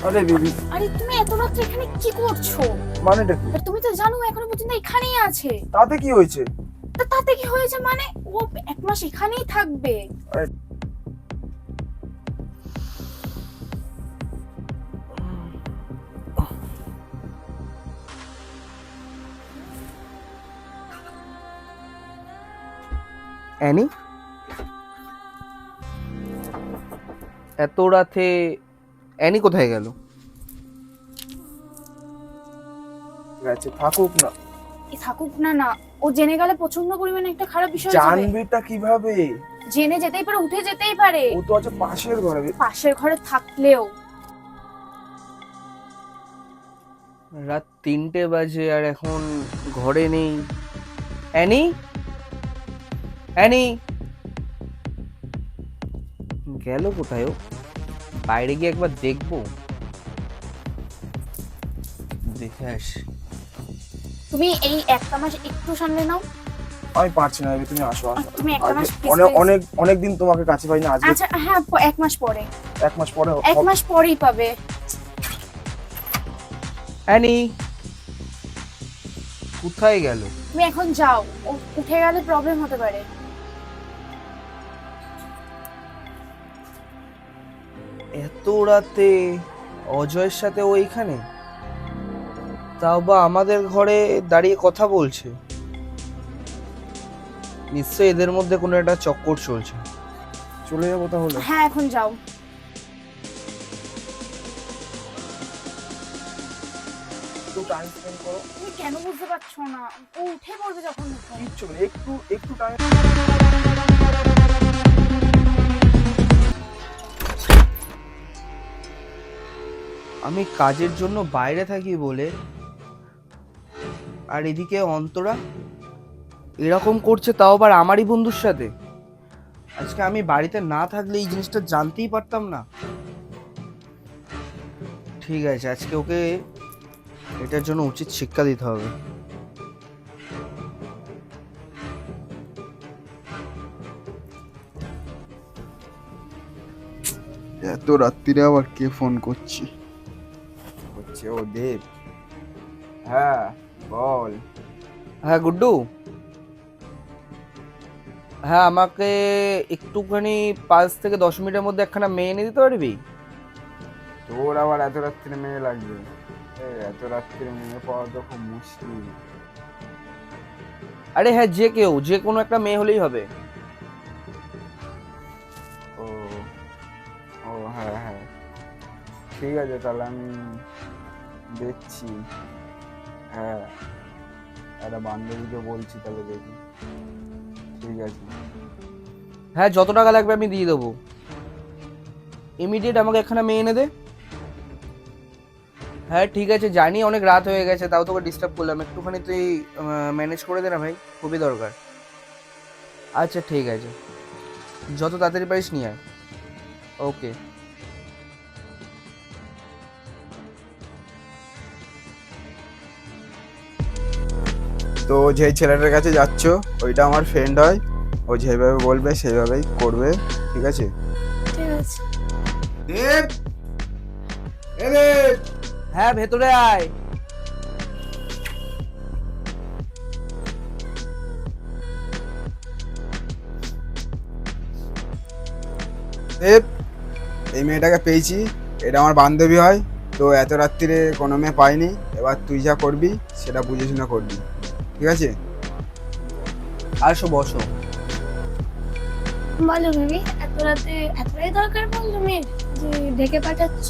আরে বেবি, আরে তুমি এত রাত্রে এখানে কি করছো? মানেটা কি? আর তুমি তো জানো এখনো পর্যন্ত এখানেই আছে। তাতে কি হয়েছে? তাতে কি হয়েছে মানে? ও 1 মাস এখানেই থাকবে। আরে অ্যানি, এত রাতে অ্যানি কোথায় গেল? ঠিক আছে, থাকুক না। থাকুক না না, ও জেনে গেলে প্রচন্ড পরিমাণে একটা খারাপ বিষয় হয়ে যাবে। জানবেটা কিভাবে? জেনে যেতেই পারে, উঠে যেতেই পারে। ও তো আছে পাশের ঘরে। পাশের ঘরে থাকলেও রাত 3টে বাজে আর এখন ঘরে নেই। অ্যানি, অ্যানি গেল কোথায়? ও বাইরে গিয়ে একবার দেখবো, দেখে আসি। তুমি এই 1 মাস একটু সামলে নাও। আমি পারছি না বেবি, তুমি আসো আসো। তুমি 1 মাস আজকে please, please। অনেক দিন তোমাকে কাছে পাই না। আজকে আচ্ছা হ্যাঁ, 1 মাস পরে। 1 মাস পরে 1 মাস পরেই পাবে। অ্যানি কোথায় গেল? তুমি এখন যাও, ও উঠে গেলে প্রবলেম হতে পারে। এত রাতে অজয়ের সাথে ও এইখানে, তাও বা আমাদের ঘরে দাঁড়িয়ে কথা বলছে। নিশ্চয়ই এদের মধ্যে কোনো একটা চক্কর চলছে। চলে যাবো তাহলে। হ্যাঁ এখন যাও। একটু টাইম স্পেন্ড করো। তুমি কেন বুঝতে পারছো না? ও উঠে পড়বে যখন উঠো। কিচ্ছু না, একটু একটু টাইম। আমি কাজের জন্য বাইরে থাকি বলে, আর এদিকে অন্তরা এরকম করছে, তাও আবার আমারই বন্ধুর সাথে। আজকে আমি বাড়িতে না থাকলে এই জিনিসটা জানতেই পারতাম না। ঠিক আছে, আজকে ওকে এটার জন্য উচিত শিক্ষা দিতে হবে। এত রাত্রিরে আবার কে ফোন করছি? হচ্ছে ও দেব। হ্যাঁ বল। হ্যাঁ গুড্ডু, হ্যাঁ আমাকে একটুখানি 5 থেকে 10 মিনিটের মধ্যে একখানা মেয়ে এনে দিতে পারবি? তোর আবার এত রাত্রে মেয়ে লাগবে? এত রাত্রে মেয়ে পাওয়া তো খুব মুশকিল। আরে হ্যাঁ, যে কেউ, যে কোনো একটা মেয়ে হলেই হবে। ও ও হ্যাঁ হ্যাঁ, ঠিক আছে তাহলে আমি দেখছি। হ্যাঁ, একটা বান্ধবীকে বলছি, তাহলে দেখি। ঠিক আছে। হ্যাঁ, যত টাকা লাগবে আমি দিয়ে দেবো। ইমিডিয়েট আমাকে একখানা মেয়ে এনে দে। হ্যাঁ ঠিক আছে, জানি অনেক রাত হয়ে গেছে, তাও তোকে ডিস্টার্ব করলাম। একটুখানি তুই ম্যানেজ করে দে না ভাই, খুবই দরকার। আচ্ছা ঠিক আছে, যত তাড়াতাড়ি পারিস নিয়ে আয়। ওকে। তো যে ছেলেটার কাছে যাচ্ছ ওইটা আমার ফ্রেন্ড হয়, ও যেভাবে বলবে সেইভাবেই করবে, ঠিক আছে? ঠিক আছে। দেব, এ দেব। হ্যাঁ ভেতরে আয়। দেব, এই মেয়েটাকে পেয়েছি, এটা আমার বান্ধবী হয়। তো এত রাত্রিরে কোনো মেয়ে পাইনি, এবার তুই যা করবি সেটা বুঝে শুনে করবি, ঠিক আছে? আসো বসো। বলো বেবি, এত রাতে এতটাই দরকার পড়লো মেয়ের যে ডেকে পাঠাচ্ছ?